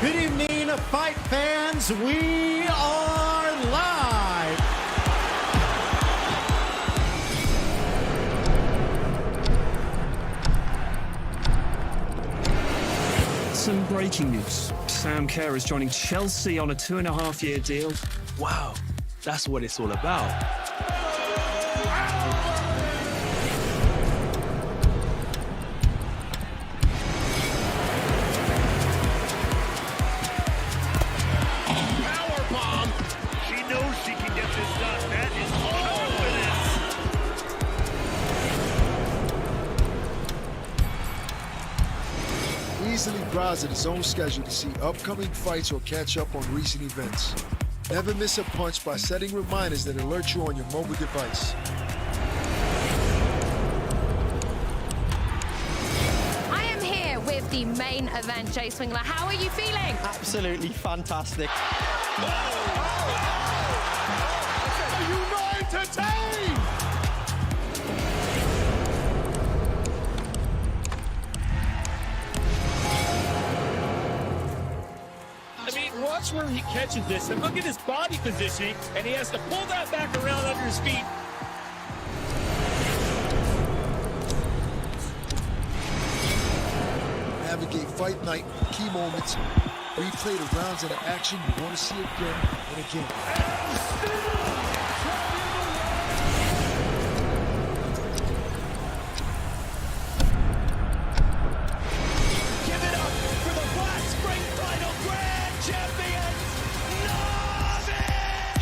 Good evening, fight fans. We are live. Some breaking news. Sam Kerr is joining Chelsea on a 2.5-year deal. Wow, that's what it's all about. Easily browse at his own schedule to see upcoming fights or catch up on recent events. Never miss a punch by setting reminders that alert you on your mobile device. I am here with the main event, Jay Swingler. How are you feeling? Absolutely fantastic. Are you not entertained? Watch where he catches this, and look at his body positioning, and he has to pull that back around under his feet. Navigate fight night with key moments. Replay the rounds and the action you want to see again and again.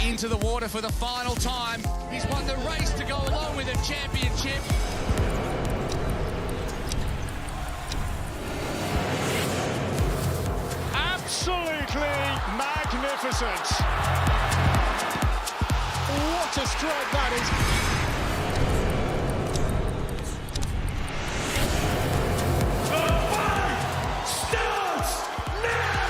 Into the water for the final time. He's won the race to go along with a championship. Absolutely magnificent. What a strike that is. The fight starts now!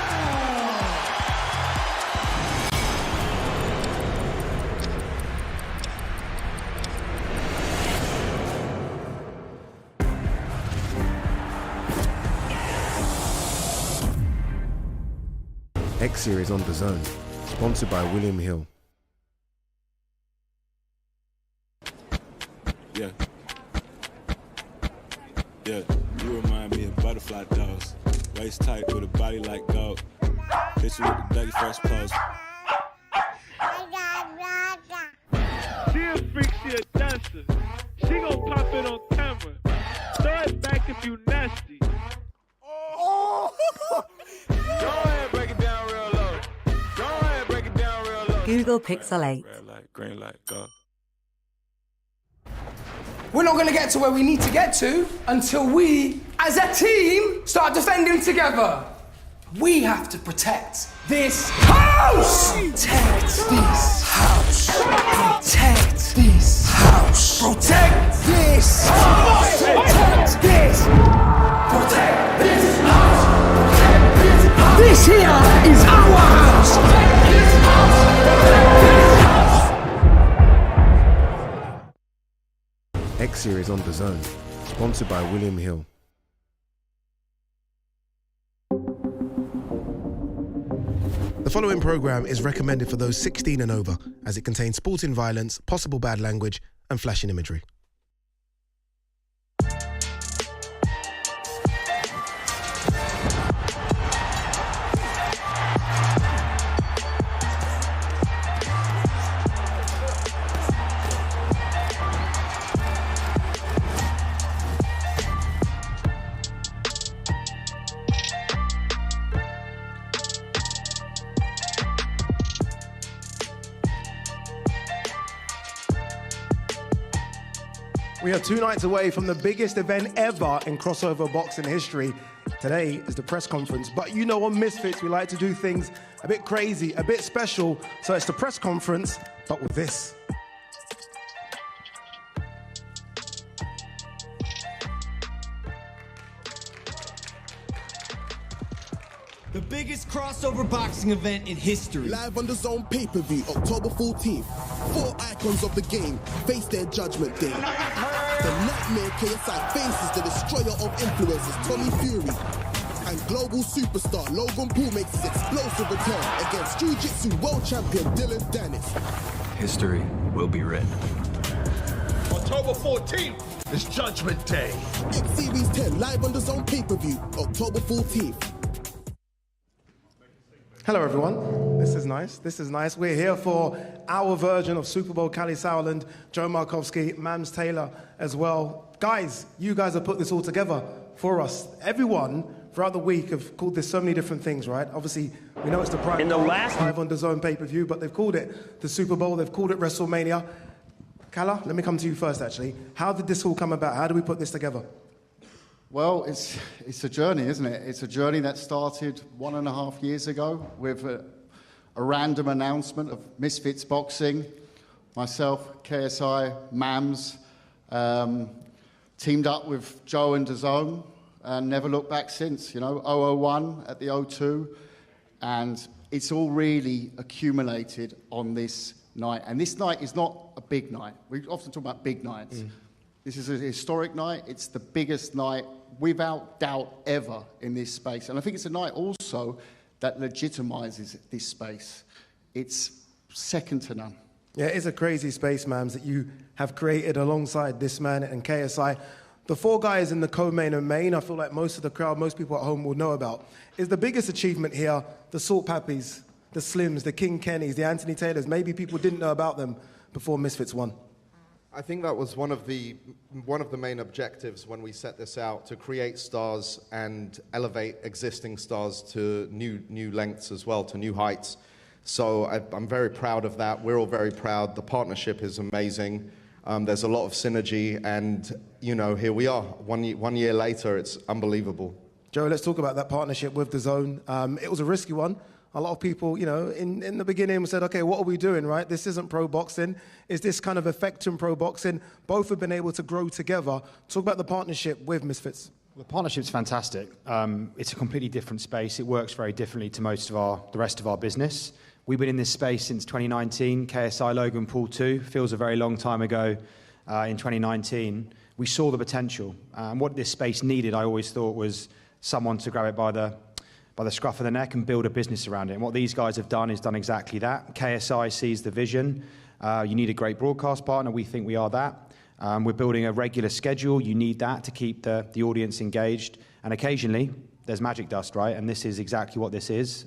X Series on DAZN, sponsored by William Hill. Yeah, you remind me of butterfly dolls. Waist tight with a body like gold. Hit you with the Dougie Fresh pose. She a freak, she a dancer. She gon' pop it on camera. Throw it back if you nasty. Oh! Go ahead, break it down real low. Go ahead, break it down real low. Google Pixel 8. Red light, green light, go. We're not going to get to where we need to get to until we, as a team, start defending together. We have to protect this house! Protect this house! Protect this house! Protect this house! Protect this! Protect this house! Protect this house! This here is our house! Protect this house! Protect this house! X Series on DAZN, sponsored by William Hill. The following programme is recommended for those 16 and over, as it contains sporting violence, possible bad language, and flashing imagery. We are 2 nights away from the biggest event ever in crossover boxing history. Today is the press conference, but you know on Misfits we like to do things a bit crazy, a bit special, so it's the press conference, but with this. The biggest crossover boxing event in history. Live on DAZN pay-per-view, October 14th. 4 icons of the game face their judgment day. The nightmare KSI faces the destroyer of influences, Tommy Fury. And global superstar Logan Paul makes his explosive return against Jiu-Jitsu world champion Dillon Danis. History will be written. October 14th is Judgment Day. X Series 10 live on DAZN pay-per-view, October 14th. Hello, everyone. This is nice. This is nice. We're here for our version of Super Bowl. Callie Sauerland, Joe Markowski, Mams Taylor as well. Guys, you guys have put this all together for us. Everyone throughout the week have called this so many different things, right? Obviously, we know it's the prime live on DAZN pay-per-view, but they've called it the Super Bowl. They've called it WrestleMania. Kala, let me come to you first, actually. How did this all come about? How do we put this together? Well, it's a journey, isn't it? It's a journey that started 1.5 years ago with a random announcement of Misfits Boxing. Myself, KSI, Mams, teamed up with Joe and DAZN and never looked back since, you know, 001 at the O2. And it's all really accumulated on this night. And this night is not a big night. We often talk about big nights. This is a historic night. It's the biggest night, without doubt, ever in this space. And I think it's a night also that legitimizes this space. It's second to none. Yeah, it is a crazy space, Mams, that you have created alongside this man and KSI. The 4 guys in the co-main and main, I feel like most of the crowd, most people at home will know about. Is the biggest achievement here the Salt Pappies, the Slims, the King Kennys, the Anthony Taylors? Maybe people didn't know about them before Misfits won. I think that was one of the main objectives when we set this out, to create stars and elevate existing stars to new lengths as well, to new heights. So I'm very proud of that. We're all very proud. The partnership is amazing. There's a lot of synergy, and you know, here we are. One year later, it's unbelievable. Joe, let's talk about that partnership with DAZN. It was a risky one. A lot of people, you know, in the beginning said, okay, what are we doing, right? This isn't pro boxing. Is this kind of affecting pro boxing? Both have been able to grow together. Talk about the partnership with Misfits. The partnership's fantastic. It's a completely different space. It works very differently to the rest of our business. We've been in this space since 2019. KSI, Logan Paul too. Feels a very long time ago in 2019. We saw the potential. What this space needed, I always thought, was someone to grab it by the scruff of the neck and build a business around it. And what these guys have done is done exactly that. KSI sees the vision. You need a great broadcast partner. We think we are that. We're building a regular schedule. You need that to keep the audience engaged. And occasionally, there's magic dust, right? And this is exactly what this is.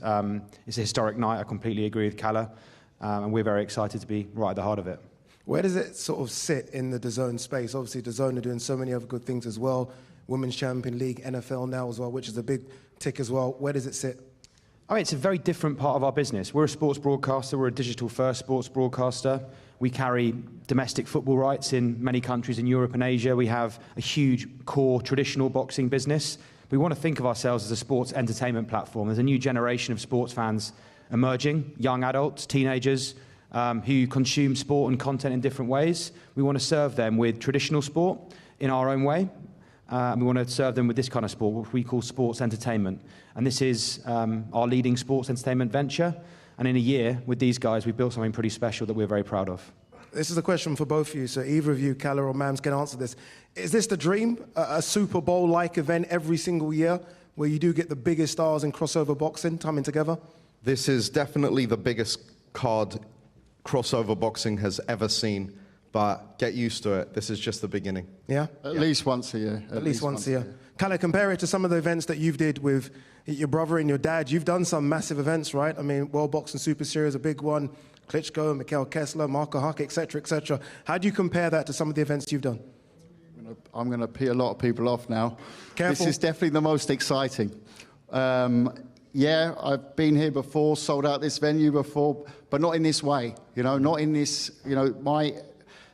It's a historic night. I completely agree with Kala. And we're very excited to be right at the heart of it. Where does it sort of sit in the DAZN space? Obviously, DAZN are doing so many other good things as well. Women's Champion League, NFL now as well, which is a big tick as well. Where does it sit? I mean, it's a very different part of our business. We're a sports broadcaster. We're a digital-first sports broadcaster. We carry domestic football rights in many countries in Europe and Asia. We have a huge core traditional boxing business. We want to think of ourselves as a sports entertainment platform. There's a new generation of sports fans emerging, young adults, teenagers, who consume sport and content in different ways. We want to serve them with traditional sport in our own way. We want to serve them with this kind of sport, what we call sports entertainment. And this is our leading sports entertainment venture. And in a year, with these guys, we've built something pretty special that we're very proud of. This is a question for both of you, so either of you, Kala or Mams, can answer this. Is this the dream, a Super Bowl-like event every single year, where you do get the biggest stars in crossover boxing coming together? This is definitely the biggest card crossover boxing has ever seen. But get used to it. This is just the beginning. Yeah? At least once a year. At least once a year. Can I compare it to some of the events that you've did with your brother and your dad? You've done some massive events, right? I mean, World Boxing Super Series, a big one. Klitschko, Mikhail Kessler, Marco Huck, etc., etc. How do you compare that to some of the events you've done? I'm going to pee a lot of people off now. Careful. This is definitely the most exciting. Yeah, I've been here before, sold out this venue before, but not in this way. You know, not in this, you know,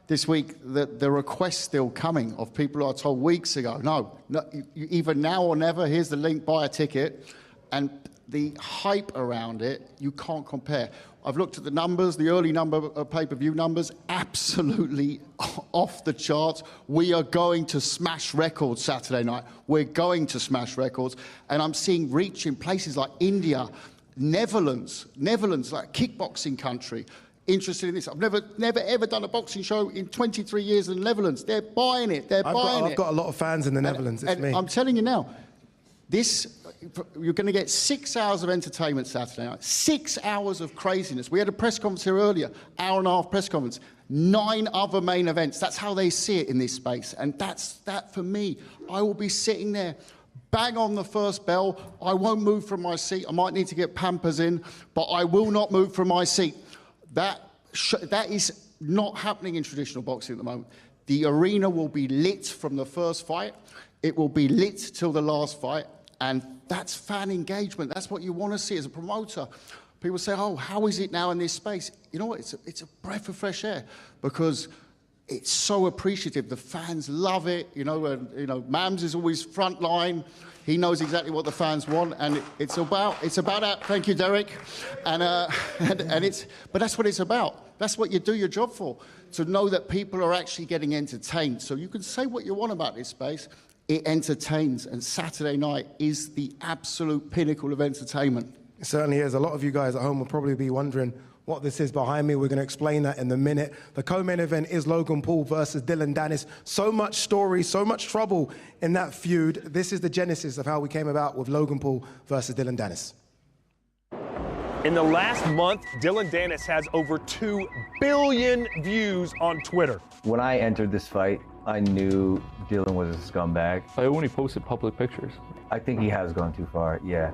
this week, the request's still coming of people who I told weeks ago, no, either now or never, here's the link, buy a ticket. And the hype around it, you can't compare. I've looked at the numbers, the early pay-per-view numbers, absolutely off the charts. We are going to smash records Saturday night. We're going to smash records. And I'm seeing reach in places like India, Netherlands, like kickboxing country, interested in this. I've never ever done a boxing show in 23 years in the Netherlands. They're buying it. I've got a lot of fans in the Netherlands. It's me. I'm telling you now, You're going to get 6 hours of entertainment Saturday night. 6 hours of craziness. We had a press conference here earlier, hour-and-a-half press conference. 9 other main events. That's how they see it in this space. And that for me. I will be sitting there, bang on the first bell. I won't move from my seat. I might need to get Pampers in, but I will not move from my seat. That is not happening in traditional boxing at the moment. The arena will be lit from the first fight. It will be lit till the last fight. And that's fan engagement. That's what you want to see as a promoter. People say, oh, how is it now in this space? You know what? It's a breath of fresh air because it's so appreciative. The fans love it. You know, Mams is always front line. He knows exactly what the fans want, and it's about that. Thank you, Derek. But that's what it's about. That's what you do your job for, to know that people are actually getting entertained. So you can say what you want about this space. It entertains, and Saturday night is the absolute pinnacle of entertainment. It certainly is. A lot of you guys at home will probably be wondering what this is behind me. We're going to explain that in a minute. The co-main event is Logan Paul versus Dillon Danis. So much story, so much trouble in that feud. This is the genesis of how we came about with Logan Paul versus Dillon Danis. In the last month, Dillon Danis has over 2 billion views on Twitter. When I entered this fight, I knew Dillon was a scumbag. I only posted public pictures. I think he has gone too far, yeah.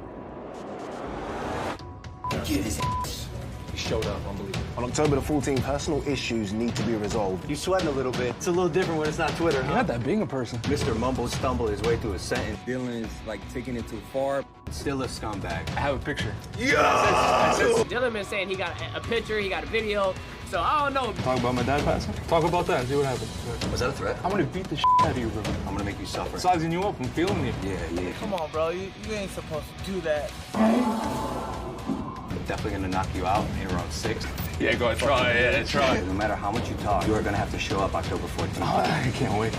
Get his ass. He showed up, unbelievable. On October the 14th, personal issues need to be resolved. You sweating a little bit. It's a little different when it's not Twitter. You're not that being a person. Mr. Mumble stumbled his way through a sentence. Dillon is like taking it too far. Still a scumbag. I have a picture. Yo! Dillon been saying he got a picture, he got a video. So I don't know. Talk about my dad passing? Talk about that. See what happens. Was that a threat? I'm gonna beat the out of you, bro. I'm gonna make you suffer. Sizing you up. I'm feeling you. Yeah. Come on, bro. You ain't supposed to do that. I'm definitely gonna knock you out in round 6. Yeah, go ahead. Try. Yeah, try. No matter how much you talk, you are gonna have to show up October 14th. Oh, I can't wait.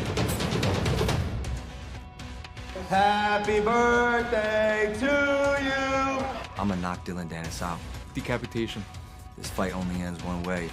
Happy birthday to you! I'm gonna knock Dillon Danis out. Decapitation. This fight only ends one way.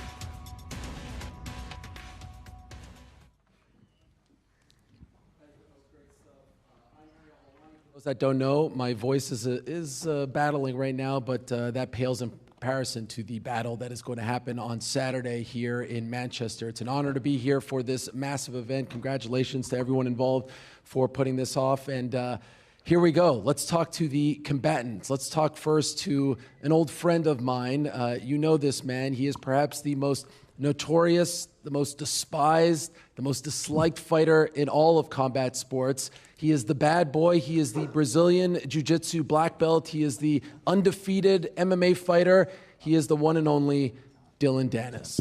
Those that don't know, my voice is battling right now, but that pales in comparison to the battle that is going to happen on Saturday here in Manchester. It's an honor to be here for this massive event. Congratulations to everyone involved for putting this off. And here we go. Let's talk to the combatants. Let's talk first to an old friend of mine. You know this man. He is perhaps the most notorious, the most despised, the most disliked fighter in all of combat sports. He is the bad boy. He is the Brazilian Jiu-Jitsu black belt. He is the undefeated MMA fighter. He is the one and only Dillon Danis.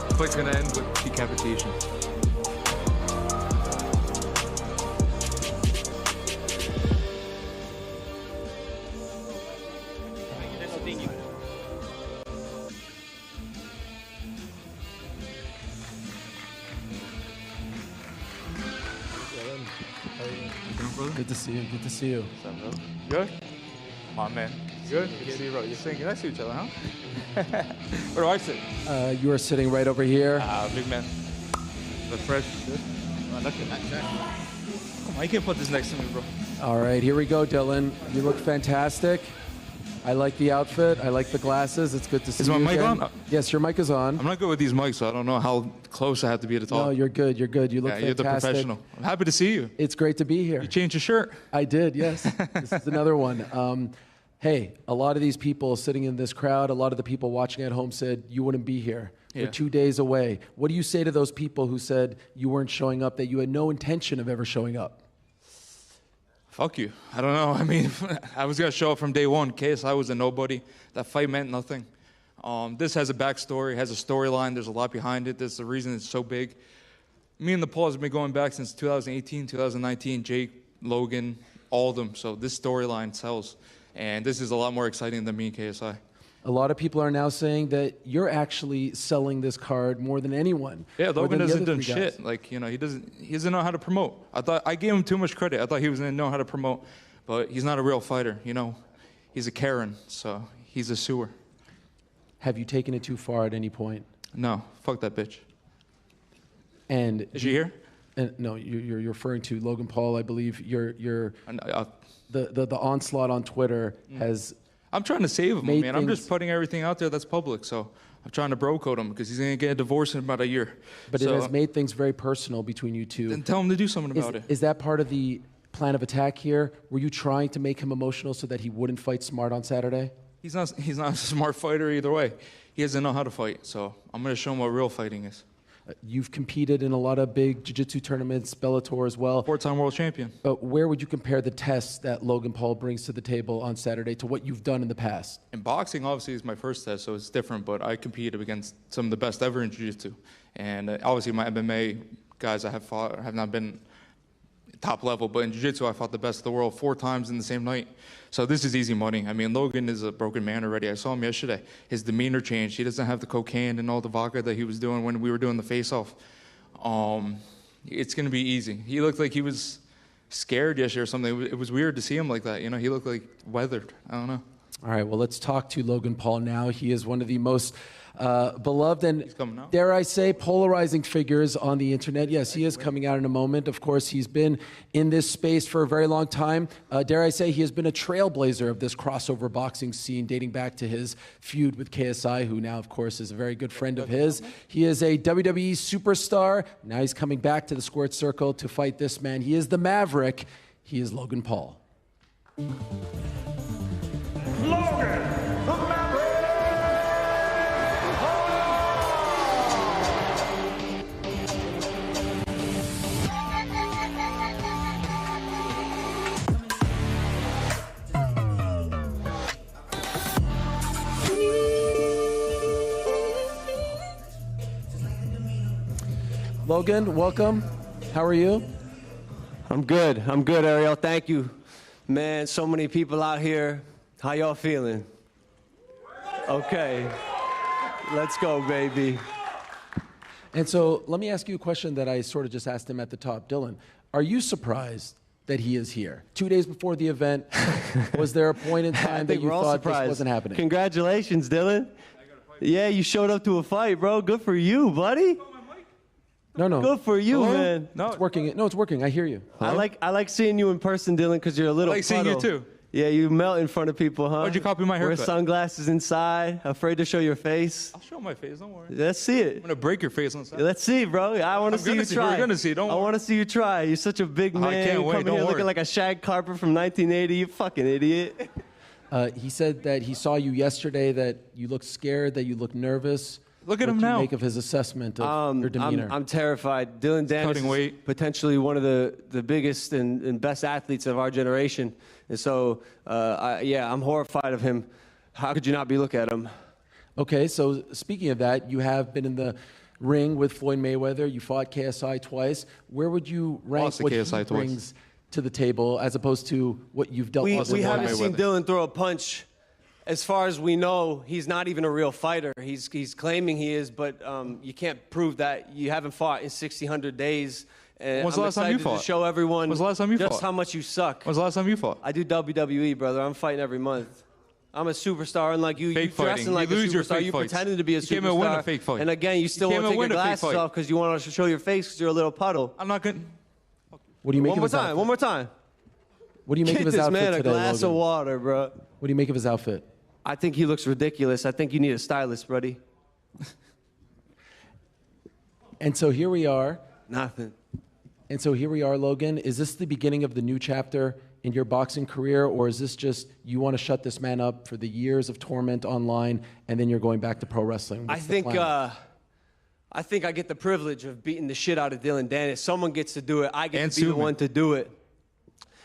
The fight's gonna end with decapitation. Good to see you. Good to see you. What's up, bro? Good? My man. Good? Good to see you, bro. You're sitting next to each other, huh? Where do I sit? You are sitting right over here. Big man. Look fresh. Good? Look at that. Come on, you can't put this next to me, bro. All right, here we go, Dillon. You look fantastic. I like the outfit. I like the glasses. It's good to see you Is my mic again. on? Yes, your mic is on. I'm not good with these mics, so I don't know how close I have to be to talk. No, you're good. You're good. You look You're the fantastic. professional. I'm happy to see you. It's great to be here. You changed your shirt. I did, yes. This is another one. Hey, a lot of these people sitting in this crowd, a lot of the people watching at home said you wouldn't be here. Yeah. We're 2 days away. What do you say to those people who said you weren't showing up, that you had no intention of ever showing up? Fuck you. I don't know. I mean, I was going to show up from day one. KSI was a nobody. That fight meant nothing. This has a backstory, has a storyline. There's a lot behind it. There's the reason it's so big. Me and the Pauls have been going back since 2018, 2019. Jake, Logan, all of them. So this storyline sells. And this is a lot more exciting than me and KSI. A lot of people are now saying that you're actually selling this card more than anyone. Yeah, Logan doesn't do shit. Like, you know, he doesn't know how to promote. I gave him too much credit. I thought he was going to know how to promote, but he's not a real fighter, you know. He's a Karen, so he's a sewer. Have you taken it too far at any point? No, fuck that bitch. And is she here? No, you're referring to Logan Paul, I believe. The onslaught on Twitter has. I'm trying to save him, man. I'm just putting everything out there that's public. So I'm trying to bro code him because he's gonna get a divorce in about a year. But it has made things very personal between you two. Then tell him to do something about it. Is that part of the plan of attack here? Were you trying to make him emotional so that he wouldn't fight smart on Saturday? He's not a smart fighter either way. He doesn't know how to fight. So I'm gonna show him what real fighting is. You've competed in a lot of big jiu-jitsu tournaments, Bellator as well. 4-time world champion. But where would you compare the tests that Logan Paul brings to the table on Saturday to what you've done in the past? In boxing, obviously, is my first test, so it's different. But I competed against some of the best ever in jiu-jitsu. And obviously, my MMA guys I have fought have not been top level. But in jiu-jitsu, I fought the best of the world 4 times in the same night. So this is easy money. I mean, Logan is a broken man already. I saw him yesterday. His demeanor changed. He doesn't have the cocaine and all the vodka that he was doing when we were doing the face-off. It's going to be easy. He looked like he was scared yesterday or something. It was weird to see him like that. You know, he looked like weathered. I don't know. All right, well, let's talk to Logan Paul now. He is one of the most beloved and, dare I say, polarizing figures on the internet. Yes, he is coming out in a moment. Of course, he's been in this space for a very long time. Dare I say, he has been a trailblazer of this crossover boxing scene dating back to his feud with KSI, who now, of course, is a very good friend of his. He is a WWE superstar. Now he's coming back to the squared circle to fight this man. He is the Maverick. He is Logan Paul. Logan, the Maverick! Logan, welcome. How are you? I'm good, Ariel. Thank you. Man, so many people out here. How y'all feeling? Okay. Let's go, baby. And so let me ask you a question that I sort of just asked him at the top. Dillon, are you surprised that he is here? 2 days before the event, was there a point in time that you thought this wasn't happening? Congratulations, Dillon. Yeah, you showed up to a fight, bro. Good for you, buddy. No. Good for you, man. No, it's working. No, it's working. I hear you. Huh? I like seeing you in person, Dillon, because you're a little I like seeing you too. Yeah, you melt in front of people, huh? Why'd you copy my haircut? Wear sunglasses inside, afraid to show your face. I'll show my face, don't worry. Let's see it. I'm going to break your face on Saturday. Let's see, bro. I want to see you try. We're going to see, don't worry. I want to see you try. You're such a big man. I can't wait, Coming here looking like a shag carpet from 1980. You fucking idiot. He said that he saw you yesterday, that you looked scared, that you looked nervous. Look at him now. What do you now. make of his assessment of your demeanor? I'm terrified. Dillon Danis is potentially one of the biggest and best athletes of our generation. And so, I'm horrified of him. How could you not be looking at him? Okay, so speaking of that, you have been in the ring with Floyd Mayweather. You fought KSI twice. Where would you rank what he brings to the table as opposed to what you've dealt with? We haven't seen Dillon throw a punch. As far as we know, he's not even a real fighter. He's claiming he is, but you can't prove that. You haven't fought in 100 days. And When's the last time you fought? To show everyone When's the last time you just fought? how much you suck. When's the last time you fought? I do WWE, brother. I'm fighting every month. I'm a superstar, unlike you. Fake You dressing like you a lose your superstar. fake You fights. pretending to be a superstar. You can't even win a fake fight. And again, you still can't want to take even your win a fake glasses fight. off because you want to show your face because you're a little puddle. I'm not good. What do you make One of more his time. outfit? One more time. What do you make Get of his this outfit man a today, glass Logan? of water, bro. What do you make of his outfit? I think he looks ridiculous. I think you need a stylist, buddy. And so here we are. Nothing. And so here we are, Logan. Is this the beginning of the new chapter in your boxing career, or is this just you want to shut this man up for the years of torment online, and then you're going back to pro wrestling? What's the plan? I think I get the privilege of beating the shit out of Dillon Danis. Someone gets to do it. I get to be the one to do it.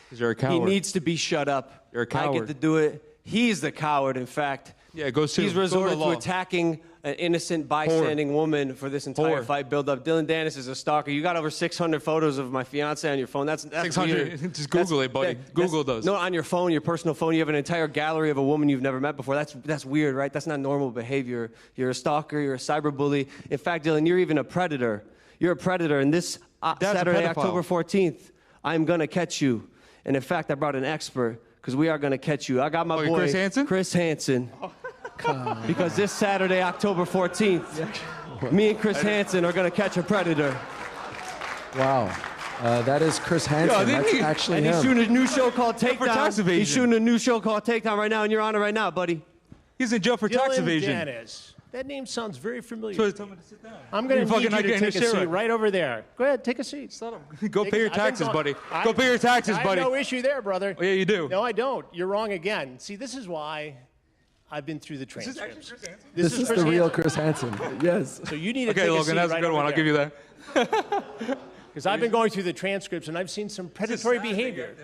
Because you're a coward. He needs to be shut up. You're a coward. I get to do it. He's the coward, in fact. Yeah, go sue. He's resorted to attacking an innocent bystanding woman for this entire fight build-up. Dillon Danis is a stalker. You got over 600 photos of my fiance on your phone. That's 600. weird. Just Google it, buddy. Google those. No, on your phone, your personal phone, you have an entire gallery of a woman you've never met before. That's weird, right? That's not normal behavior. You're a stalker. You're a cyberbully. In fact, Dillon, you're even a predator. You're a predator. And this Saturday, October 14th, I'm going to catch you. And in fact, I brought an expert because we are going to catch you. I got my boy, Chris Hansen? Chris Hansen. Because this Saturday, October 14th, me and Chris Hansen are going to catch a predator. Wow. That is Chris Hansen. That's actually and him. he's shooting a new show called for tax Takedown. evasion. He's shooting a new show called Takedown right now, and you're on it right now, buddy. He's in jail for tax Dillon evasion. Danis. That name sounds very familiar. So tell me to sit down. I'm going to You're need fucking you to not getting take a your shit seat right. right over there. Go ahead, take a seat. Go pay your taxes, buddy. Go pay your taxes, buddy. I have no issue there, brother. Oh, yeah, you do. No, I don't. You're wrong again. See, this is why I've been through the transcripts. This is the real Chris Hansen. Yes. So you need to Okay, take a Logan, seat that's a right good over one. I'll there. give you that. Because I've been going through the transcripts and I've seen some predatory behavior.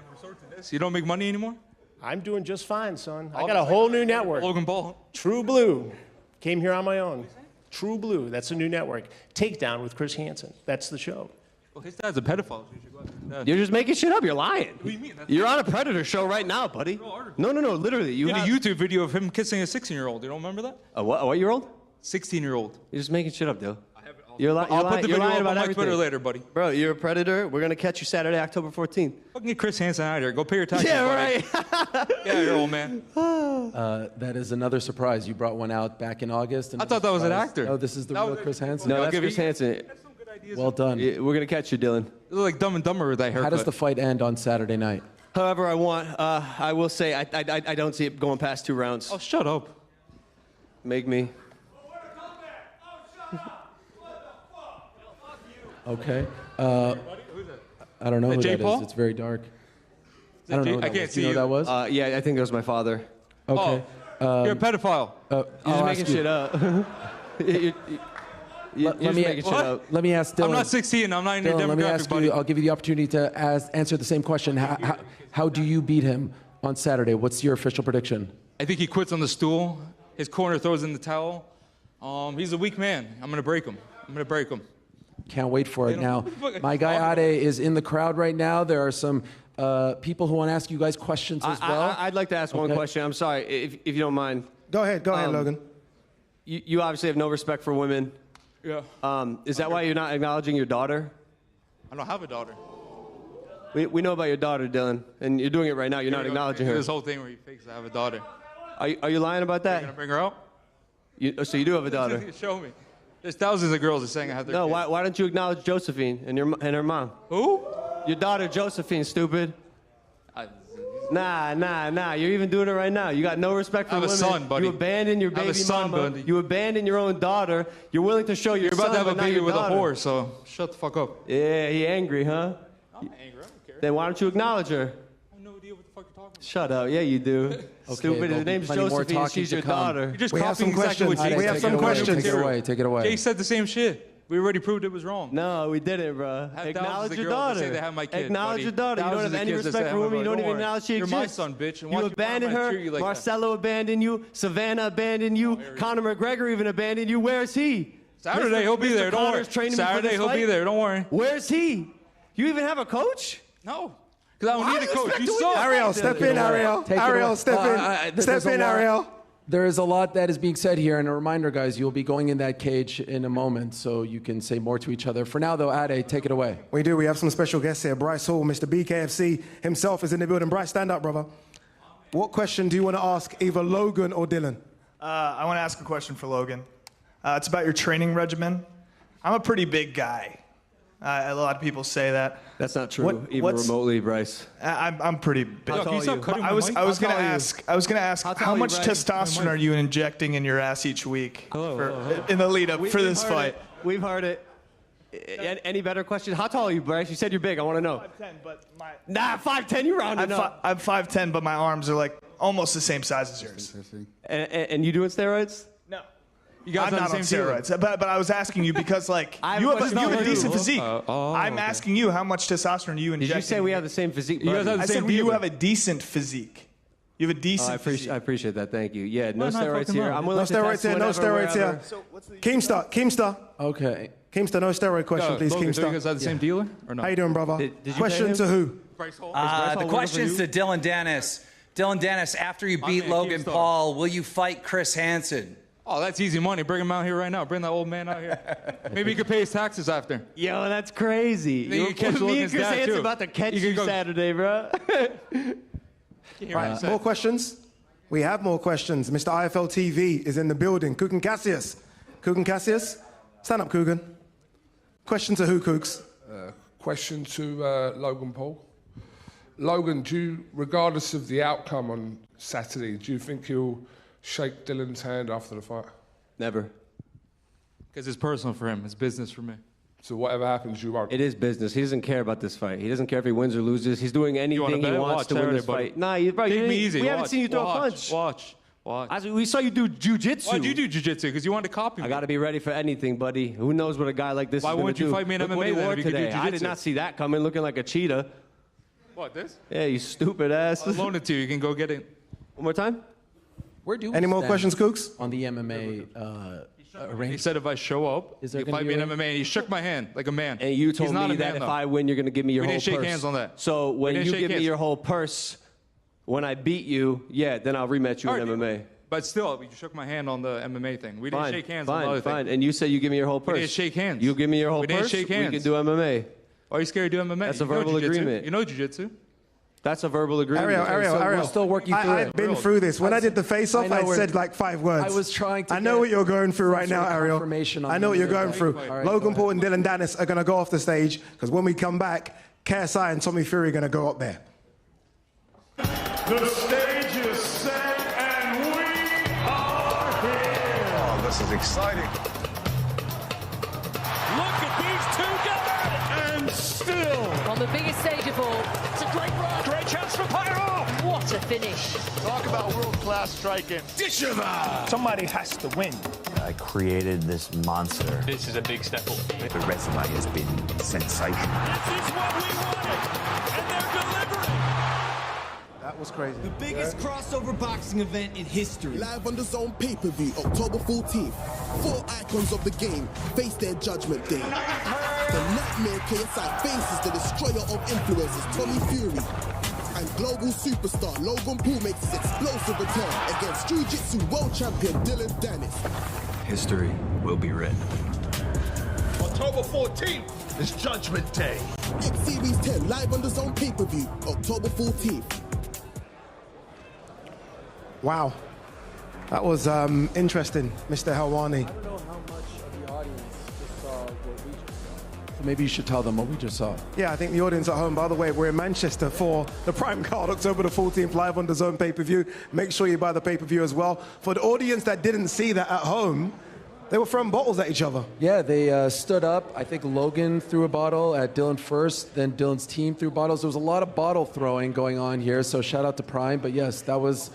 You don't make money anymore? I'm doing just fine, son. I got a whole new network. Logan Paul. True Blue. Came here on my own. True Blue. That's a new network. Takedown with Chris Hansen. That's the show. Well, his dad's a pedophile. So you should go after his dad. You're just making shit up. You're lying. What do you mean? You're on a predator show right now, buddy. No, literally. You had a YouTube video of him kissing a 16-year-old. You don't remember that? A what year-old? 16-year-old. You're just making shit up, dude. I'll put the video up on my everything. Twitter later, buddy. Bro, you're a predator. We're going to catch you Saturday, October 14th. Fucking get Chris Hansen out of here. Go pay your taxes, Yeah, buddy. right. Yeah, you're old man. That is another surprise. You brought one out back in August. I thought that was an actor. Oh, this is the real Chris Hansen. No, that's Chris Hansen. Well done. Yeah, we're going to catch you, Dylan. You look like Dumb and Dumber with that haircut. How does the fight end on Saturday night? However I want. I will say I don't see it going past 2 rounds. Oh, shut up. Make me. Okay. I don't know who Jay Oh, that Paul? is. It's very dark. I don't know who I that can't was. see You know who that was? Yeah, I think that was my father. Okay. You're a pedophile. You're just making shit up. You're just making shit up. Let me ask Dylan. I'm not 16. I'm not in your Dylan, let me demographic, ask buddy. you. I'll give you the opportunity to answer the same question. How do you beat him on Saturday? What's your official prediction? I think he quits on the stool. His corner throws in the towel. He's a weak man. I'm going to break him. Can't wait for it now. My guy Ade is in the crowd right now. There are some people who want to ask you guys questions as well. I'd like to ask one question. I'm sorry, if you don't mind. Go ahead, Logan. You obviously have no respect for women. Yeah. Is that why you're not acknowledging your daughter? I don't have a daughter. We know about your daughter, Dylan, and you're doing it right now. You're not acknowledging her. This whole thing where he fakes I have a daughter. Are you lying about that? You're going to bring her out? So you do have a daughter? Show me. There's thousands of girls that saying I have their No, kids. why don't you acknowledge Josephine and her mom? Who? Your daughter, Josephine, stupid. Nah. You're even doing it right now. You got no respect for I have women. a son, buddy. You abandon your I have baby a son, mama. buddy. You abandon your own daughter. You're willing to show your You're about son, to have a but not baby your with daughter. a whore, so shut the fuck up. Yeah, he angry, huh? I'm angry. I don't care. Then why don't you acknowledge her? I have no idea what the fuck you're talking about. Shut up. Yeah, you do. Stupid. there'll Her be name's plenty more Josephine. talking She's to your come. daughter. You're just We have copying some exactly what questions. Jay We have said. some questions. Take it away. Jay said the same shit. We already proved it was wrong. No, we didn't, bro. I have Acknowledge thousands of your girls that daughter. say they have my kid, Acknowledge buddy. your daughter. You don't Thousands have of any kids that respect say for I have women. my You don't daughter. even Don't acknowledge she worry. You're exists. my son, bitch. And You why abandoned I her. treat you like that? Marcelo abandoned you. Savannah abandoned you. Conor McGregor even abandoned you. Where's he? Saturday he'll be there. Don't worry. Connor's training me for Saturday this he'll be fight? there. Don't worry. Where's he? You even have a coach? No. Because I don't need a coach. You expect saw to win? Ariel, step in, Ariel. Take it Ariel, away. step in. Step in, Ariel. There is a lot that is being said here, and a reminder, guys, you'll be going in that cage in a moment, so you can say more to each other. For now, though, Ade, take it away. We do. We have some special guests here. Bryce Hall, Mr. BKFC himself is in the building. Bryce, stand up, brother. What question do you want to ask either Logan or Dylan? I want to ask a question for Logan. It's about your training regimen. I'm a pretty big guy. A lot of people say that. That's not true, even remotely, Bryce. I'm pretty big. How tall are you? I was going to ask. How tall are you, much Bryce? testosterone are you injecting in your ass each week in the lead up for this fight? We've heard it. Any better question? How tall are you, Bryce? You said you're big. I want to know. 5'10", but my 5'10". You rounded up. I'm 5'10", but my arms are like almost the same size as yours. And you doing steroids? No. You guys I'm are not the on same steroids, but I was asking you because like I have you a have question a for you. decent physique. I'm asking you how much testosterone do you inject? Did you say we have the same physique? You guys have the I same said you dealer. have a decent physique. You have a decent physique. I appreciate that. Thank you. Yeah, no Why not steroids fucking here. love? I'm No willing to steroids test here. No whatever, steroids wherever. here. Keemstar. Okay. Keemstar, no steroid question, please, Logan, so you Keemstar. guys have the same dealer or no? How you doing, brother? Did you Question pay him? to who? Bryce Hall? Hall The working question's for to Dillon Danis. Dillon Danis, after you beat man, Logan Keemstar. Paul, will you fight Chris Hansen? Oh, that's easy money. Bring him out here right now. Bring that old man out here. Maybe he could pay his taxes after. Yo, that's crazy. Then you can catch Me and Logan's Chris dad, Hansen too. about to catch You you can go- Saturday, bro. Right, more questions? We have more questions. Mr. IFL TV is in the building. Kugan Cassius. Kugan Cassius? Stand up, Kugan. Question to who, Kooks? Question to Logan Paul. Logan, regardless of the outcome on Saturday, do you think he'll shake Dillon's hand after the fight? Never. Because it's personal for him. It's business for me. So whatever happens, you won't? It is business. He doesn't care about this fight. He doesn't care if he wins or loses. He's doing anything he wants to win this fight. Nah, bro, Take me easy. We haven't seen you throw a punch. Watch. We saw you do jiu-jitsu. Why'd you do jiu-jitsu? Because you wanted to copy me. I got to be ready for anything, buddy. Who knows what a guy like this is going to do? Why wouldn't you fight me in Look MMA what he then wore if you could do today. I did jiu-jitsu? not see that coming, looking like a cheetah. What, this? Yeah, you stupid ass. I'll loan it to you. You can go get it. One more time? Where do we Any more stand questions, Kooks? on the MMA He said if I show up, Is there you gonna fight be me a in MMA. And he shook my hand like a man. And you told He's not me a that man, if though. I win, you're going to give me your We whole didn't purse. shake hands on that. So when didn't you shake give me hands. your whole purse, when I beat you, yeah, then I'll rematch you in MMA. But still, you shook my hand on the MMA thing. We didn't shake hands on the other Fine. thing. And you said you give me your whole purse. We didn't shake hands. You give me your whole We purse. didn't shake hands. We can do MMA. Why are you scared to do MMA? That's a You know verbal jiu-jitsu. agreement. You know jiu-jitsu. That's a verbal agreement. Ariel. we're still working through I've it. been through this. When I did the face-off, I I know said like 5 words. I was trying to I know get what you're going through some right now, sort of Ariel. confirmation on I know what the you're going MMA. through. All right, Logan go Paul and Dillon Danis are going to go off the stage because when we come back, KSI and Tommy Fury are going to go up there. The stage is set and we are here. Oh, this is exciting. Look at these two guys. And still. On the biggest stage of all. It's a great run. Great chance for Pyro. What a finish. Talk about world-class striking. Somebody has to win. I created this monster. This is a big step forward. The resume has been sensational. This is what we wanted. And they're delivering. That was crazy. The biggest crossover boxing event in history. Live on the DAZN pay-per-view, October 14th. 4 icons of the game face their judgment day. The nightmare KSI faces the destroyer of influencers, Tommy Fury. And global superstar Logan Paul makes his explosive return against Jiu-Jitsu world champion Dillon Danis. History will be written. October 14th is Judgment Day. X Series 10 live on the DAZN pay-per-view, October 14th. Wow. That was interesting, Mr. Helwani. I don't know how much of the audience just saw what we just saw. So maybe you should tell them what we just saw. Yeah, I think the audience at home, by the way, we're in Manchester for the Prime card, October the 14th, live on the DAZN pay-per-view. Make sure you buy the pay-per-view as well. For the audience that didn't see that at home, they were throwing bottles at each other. Yeah, they stood up. I think Logan threw a bottle at Dillon first, then Dillon's team threw bottles. There was a lot of bottle throwing going on here, so shout out to Prime. But yes, that was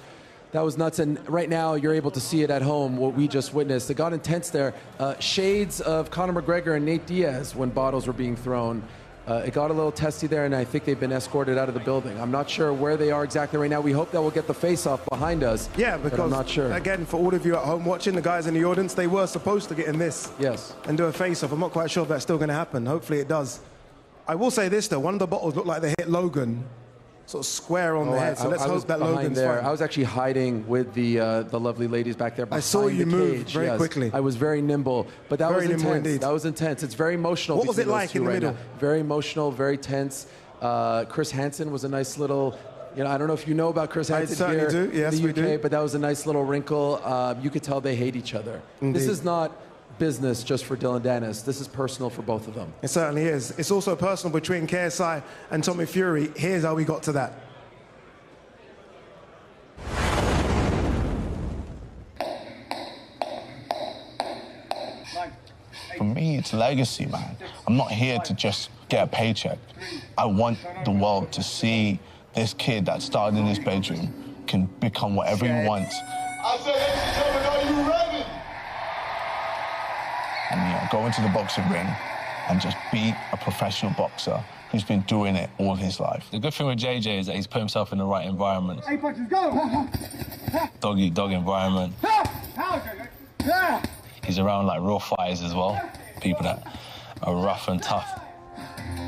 nuts. And right now, you're able to see it at home, what we just witnessed. It got intense there. Shades of Conor McGregor and Nate Diaz when bottles were being thrown. It got a little testy there, and I think they've been escorted out of the building. I'm not sure where they are exactly right now. We hope that we'll get the face-off behind us. Yeah, because but I'm not sure. Again, for all of you at home watching, the guys in the audience, they were supposed to get in this. Yes. And do a face-off. I'm not quite sure if that's still going to happen. Hopefully it does. I will say this, though. One of the bottles looked like they hit Logan sort of square on the head. So let's hope that Logan's fine. I was actually hiding with the lovely ladies back there behind I saw you the move cage. very quickly. I was very nimble, but that Very was nimble intense. indeed. That was intense. It's very emotional. What was it between those like two in the right middle? now. Very emotional, very tense. Chris Hansen was a nice little. I don't know if you know about Chris Hansen certainly here do. Yes, in the we UK, do. but that was a nice little wrinkle. You could tell they hate each other. Indeed. This is not business just for Dillon Danis. This is personal for both of them. It certainly is. It's also personal between KSI and Tommy Fury. Here's how we got to that. For me, it's legacy, man. I'm not here to just get a paycheck. I want the world to see this kid that started in his bedroom can become whatever he wants. I said, ladies and gentlemen, are you ready? And go into the boxing ring and just beat a professional boxer who's been doing it all his life. The good thing with JJ is that he's put himself in the right environment. Hey, punches, go! Dog-eat-dog environment. He's around like real fighters as well, people that are rough and tough.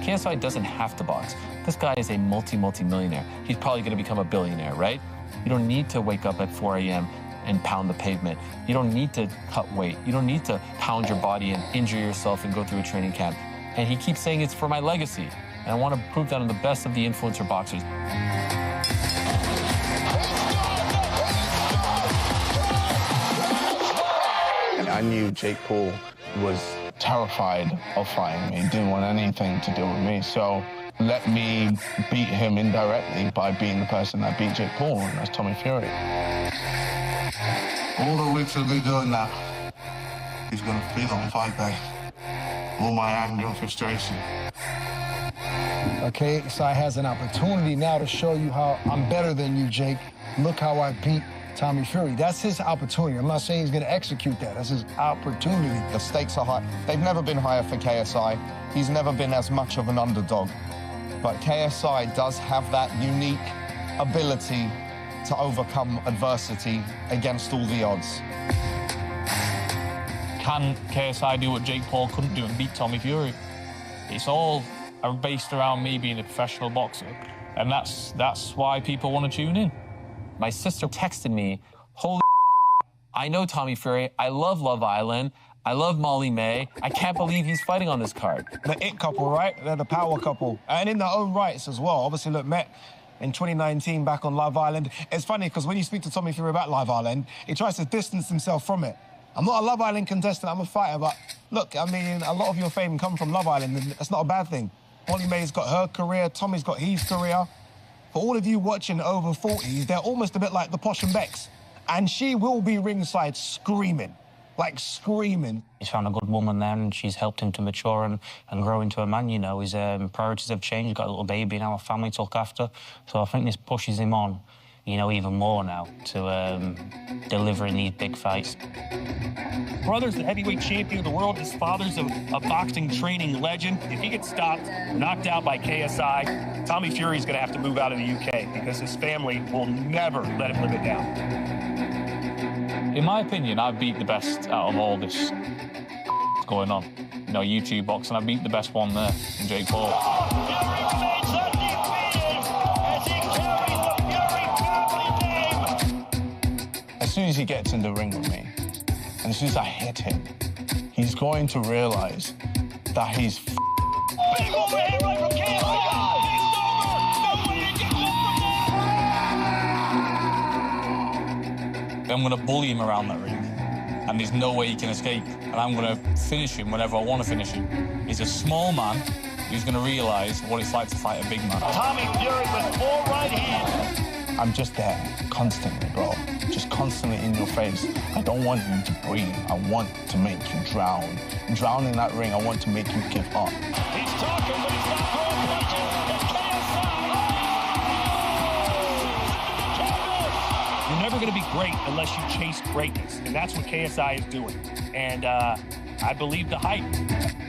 KSI doesn't have to box. This guy is a multi-millionaire. He's probably going to become a billionaire, right? You don't need to wake up at 4 a.m. and pound the pavement. You don't need to cut weight. You don't need to pound your body and injure yourself and go through a training camp. And he keeps saying it's for my legacy. And I want to prove that I'm the best of the influencer boxers. I knew Jake Paul was terrified of fighting me, didn't want anything to do with me. So let me beat him indirectly by being the person that beat Jake Paul, and that's Tommy Fury. All the weeks we've been doing that, he's going to feel on fight day. All my anger and frustration. KSI has an opportunity now to show you how I'm better than you, Jake. Look how I beat Tommy Fury. That's his opportunity. I'm not saying he's going to execute that. That's his opportunity. The stakes are high. They've never been higher for KSI. He's never been as much of an underdog. But KSI does have that unique ability to overcome adversity against all the odds. Can KSI do what Jake Paul couldn't do and beat Tommy Fury? It's all based around me being a professional boxer, and that's why people want to tune in. My sister texted me, holy I know Tommy Fury, I love Love Island, I love Molly May, I can't believe he's fighting on this card. The it couple, right? They're the power couple. And in their own rights as well. Obviously, look, met in 2019 back on Love Island. It's funny because when you speak to Tommy Fury about Love Island, he tries to distance himself from it. I'm not a Love Island contestant, I'm a fighter, but look, I mean, a lot of your fame come from Love Island, and that's not a bad thing. Molly May's got her career, Tommy's got his career. For all of you watching over 40s, they're almost a bit like the Posh and Becks. And she will be ringside screaming, like screaming. He's found a good woman there, and she's helped him to mature and grow into a man, you know. His priorities have changed. He's got a little baby now, a family to look after. So I think this pushes him on, you know, even more now to deliver in these big fights. Brother's the heavyweight champion of the world. His father's a boxing training legend. If he gets stopped, knocked out by KSI, Tommy Fury's going to have to move out of the UK because his family will never let him live it down. In my opinion, I beat the best out of all this going on. You know, YouTube boxing, I beat the best one there, in Jake Paul. As soon as he gets in the ring with me, and as soon as I hit him, he's going to realize that he's Big overhead right from KSI! I'm going to bully him around that ring, and there's no way he can escape. And I'm going to finish him whenever I want to finish him. He's a small man who's going to realise what it's like to fight a big man. Tommy Fury with 4 right hands. I'm just there, constantly, bro. Just constantly in your face. I don't want you to breathe. I want to make you drown. Drown in that ring, I want to make you give up. He's talking, but he's not throwing punches. It's KSI. You're never going to be great unless you chase greatness, and that's what KSI is doing. And I believe the hype.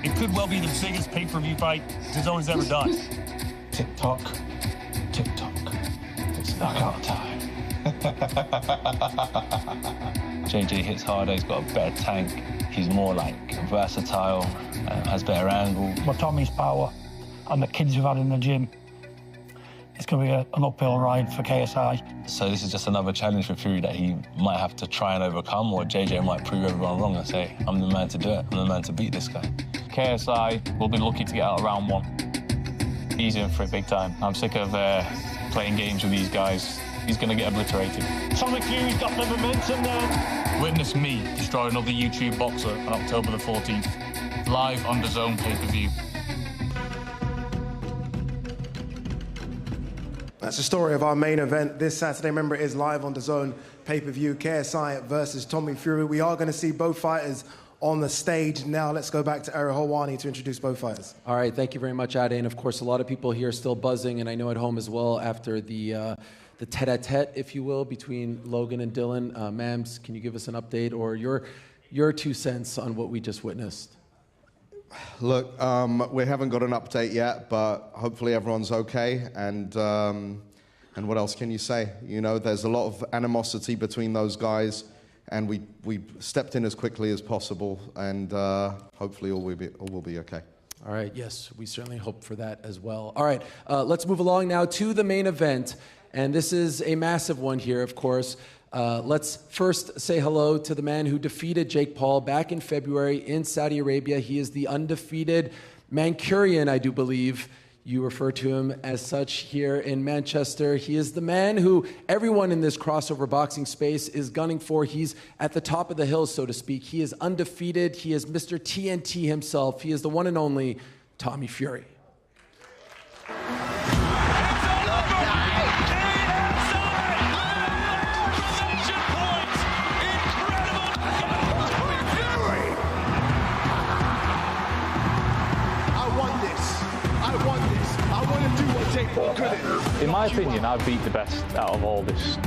It could well be the biggest pay-per-view fight DAZN has ever done. Tick-tock, tick-tock. It's knockout time. JJ hits harder, he's got a better tank, he's more like versatile, has better angle. But Tommy's power and the kids we've had in the gym, it's going to be an uphill ride for KSI. So this is just another challenge for Fury that he might have to try and overcome, or JJ might prove everyone wrong and say, I'm the man to do it, I'm the man to beat this guy. KSI will be lucky to get out of round 1. He's in for it big time. I'm sick of playing games with these guys. He's going to get obliterated. Tommy Fury's got the momentum now. Witness me destroy another YouTube boxer on October the 14th. Live on DAZN pay-per-view. That's the story of our main event this Saturday. Remember, it is live on DAZN pay-per-view. KSI versus Tommy Fury. We are going to see both fighters on the stage now. Let's go back to Ariel Helwani to introduce both fighters. All right, thank you very much, Ade. And of course, a lot of people here are still buzzing, and I know at home as well, after the tete-a-tete, if you will, between Logan and Dillon. Mams, can you give us an update or your 2 cents on what we just witnessed? Look, we haven't got an update yet, but hopefully everyone's okay. And what else can you say? You know, there's a lot of animosity between those guys, and we stepped in as quickly as possible, and hopefully all will be okay. All right, yes, we certainly hope for that as well. All right, let's move along now to the main event. And this is a massive one here, of course. Let's first say hello to the man who defeated Jake Paul back in February in Saudi Arabia. He is the undefeated Mancunian, I do believe. You refer to him as such here in Manchester. He is the man who everyone in this crossover boxing space is gunning for. He's at the top of the hill, so to speak. He is undefeated. He is Mr. TNT himself. He is the one and only Tommy Fury. In my opinion, I beat the best out of all this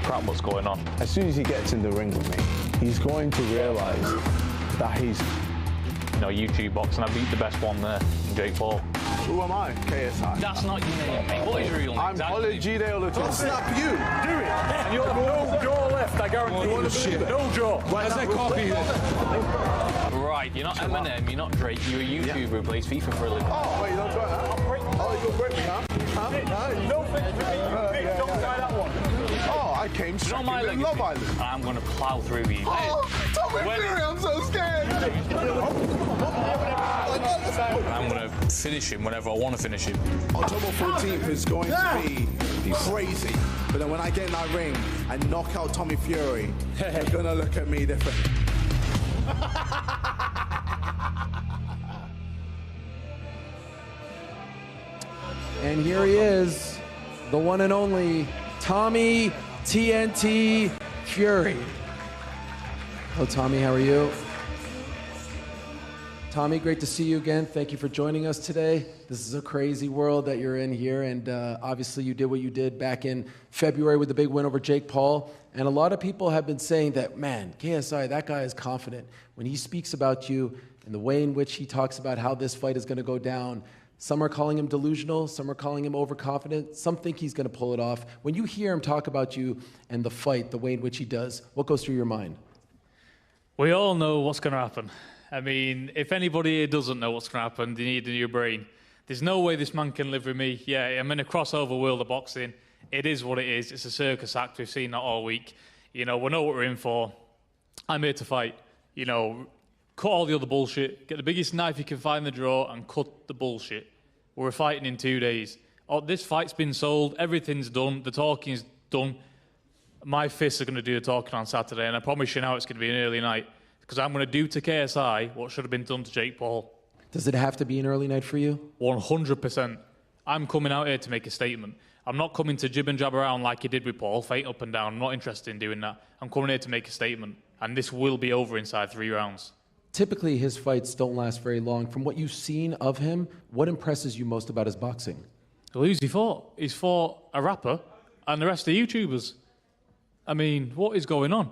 crap what's going on. As soon as he gets in the ring with me, he's going to realise that he's... You know, YouTube boxing, I beat the best one there, Jake Paul. Who am I? KSI. That's not your name, mate. What is your real name? I'm Olajide Olatunji. I'll slap you. Do it. And you'll have no jaw left, I guarantee you. Shit. No jaw. Right, that's a copy. Right, you're not Eminem, you're not Drake, you're a YouTuber who plays FIFA for a living. Oh, wait, you don't try that? Oh, you're going to break me, huh? No, don't try that one. Oh, I came straight in Love Island. I'm going to plow through you. Oh, Tommy Fury, I'm so scared. I'm going to finish him whenever I want to finish him. October 14th is going to be crazy. But then when I get in that ring and knock out Tommy Fury, they're going to look at me different. And here he is, the one and only Tommy TNT Fury. Hello, Tommy. How are you? Tommy, great to see you again. Thank you for joining us today. This is a crazy world that you're in here, and obviously you did what you did back in February with the big win over Jake Paul. And a lot of people have been saying that, man, KSI, that guy is confident. When he speaks about you and the way in which he talks about how this fight is going to go down, some are calling him delusional, some are calling him overconfident, some think he's going to pull it off. When you hear him talk about you and the fight, the way in which he does, what goes through your mind? We all know what's going to happen. I mean, if anybody here doesn't know what's going to happen, they need a new brain. There's no way this man can live with me. Yeah, I'm in a crossover world of boxing. It is what it is. It's a circus act. We've seen that all week. You know, we know what we're in for. I'm here to fight. You know, cut all the other bullshit, get the biggest knife you can find in the drawer and cut the bullshit. We're fighting in 2 days. Oh, this fight's been sold. Everything's done. The talking's done. My fists are going to do the talking on Saturday, and I promise you now it's going to be an early night because I'm going to do to KSI what should have been done to Jake Paul. Does it have to be an early night for you? 100%. I'm coming out here to make a statement. I'm not coming to jib and jab around like you did with Paul, fight up and down. I'm not interested in doing that. I'm coming here to make a statement, and this will be over inside 3 rounds. Typically, his fights don't last very long. From what you've seen of him, what impresses you most about his boxing? Well, who's he fought? He's fought a rapper and the rest of the YouTubers. I mean, what is going on?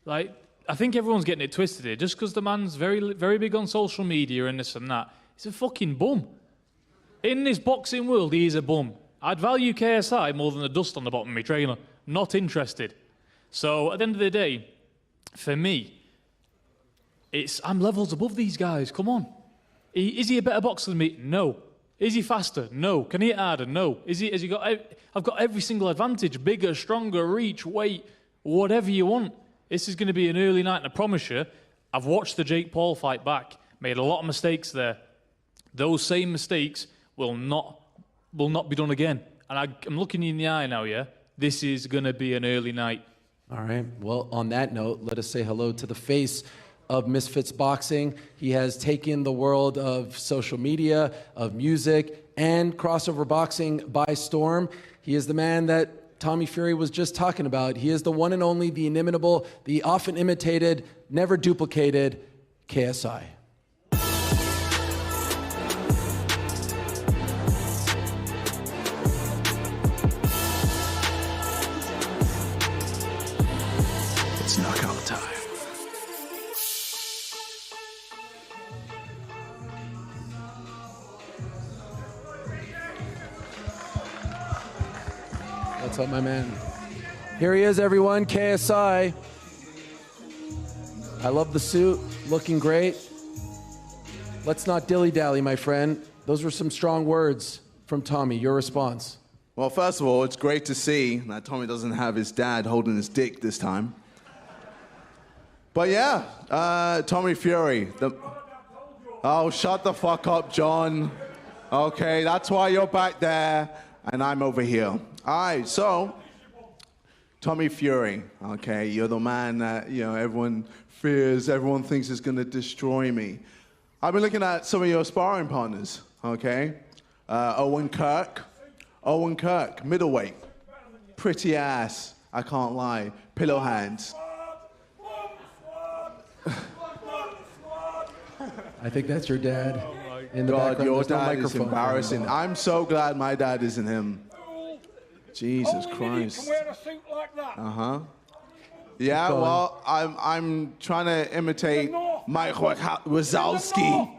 Like, I think everyone's getting it twisted here. Just because the man's very, very big on social media and this and that, he's a fucking bum. In this boxing world, he is a bum. I'd value KSI more than the dust on the bottom of my trainer. Not interested. So, at the end of the day, for me, I'm levels above these guys. Come on. Is he a better boxer than me? No. Is he faster? No. Can he hit harder? No. I've got every single advantage. Bigger, stronger, reach, weight, whatever you want. This is going to be an early night, and I promise you, I've watched the Jake Paul fight back. Made a lot of mistakes there. Those same mistakes will not be done again. And I'm looking you in the eye now, yeah? This is going to be an early night. All right. Well, on that note, let us say hello to the face of Misfits Boxing. He has taken the world of social media, of music, and crossover boxing by storm. He is the man that Tommy Fury was just talking about. He is the one and only, the inimitable, the often imitated, never duplicated KSI. It's knockout time. What's up, my man? Here he is, everyone, KSI. I love the suit, looking great. Let's not dilly-dally, my friend. Those were some strong words from Tommy. Your response? Well, first of all, it's great to see that Tommy doesn't have his dad holding his dick this time. But yeah, Tommy Fury. Oh, shut the fuck up, John. Okay, that's why you're back there and I'm over here. All right, so Tommy Fury, okay, you're the man that, everyone fears, everyone thinks is going to destroy me. I've been looking at some of your sparring partners, okay? Owen Kirk, middleweight. Pretty ass, I can't lie. Pillow hands. I think that's your dad. In the God, background, your there's no dad is microphone for him. embarrassing. I'm so glad my dad isn't him. Jesus Christ. Can wear a suit like that. Uh-huh. Yeah, well, I'm trying to imitate Mike Wazowski.